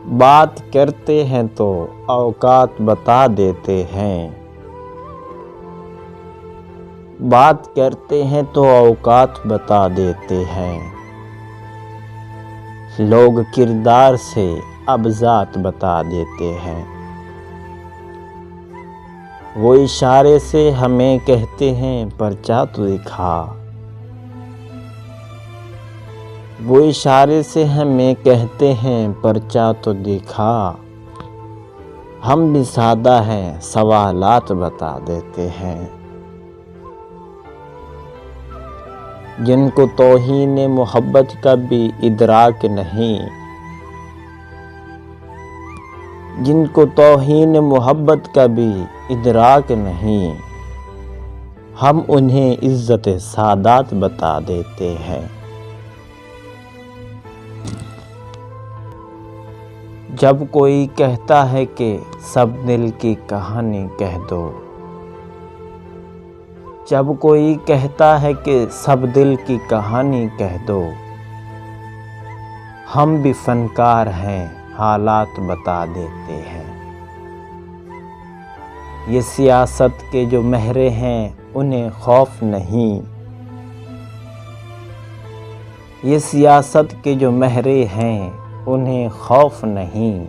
بات کرتے ہیں تو اوقات بتا دیتے ہیں، بات کرتے ہیں تو اوقات بتا دیتے ہیں، لوگ کردار سے اب ذات بتا دیتے ہیں، وہ اشارے سے ہمیں کہتے ہیں پرچہ تو دکھا، وہ اشارے سے ہمیں کہتے ہیں پرچہ تو دکھا، ہم بھی سادہ ہیں سوالات بتا دیتے ہیں، جن کو توہین محبت کا بھی ادراک نہیں، جن کو توہین محبت کا بھی ادراک نہیں، ہم انہیں عزت سادات بتا دیتے ہیں۔ جب کوئی کہتا ہے کہ سب دل کی کہانی کہہ دو، جب کوئی کہتا ہے کہ سب دل کی کہانی کہہ دو، ہم بھی فنکار ہیں حالات بتا دیتے ہیں، یہ سیاست کے جو مہرے ہیں انہیں خوف نہیں، یہ سیاست کے جو مہرے ہیں انہیں خوف نہیں،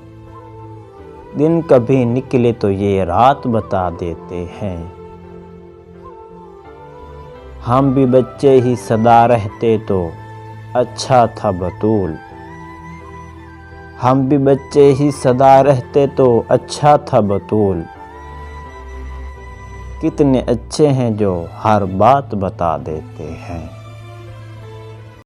دن کبھی نکلے تو یہ رات بتا دیتے ہیں، ہم بھی بچے ہی سدا رہتے تو اچھا تھا بطول، ہم بھی بچے ہی سدا رہتے تو اچھا تھا بطول، کتنے اچھے ہیں جو ہر بات بتا دیتے ہیں۔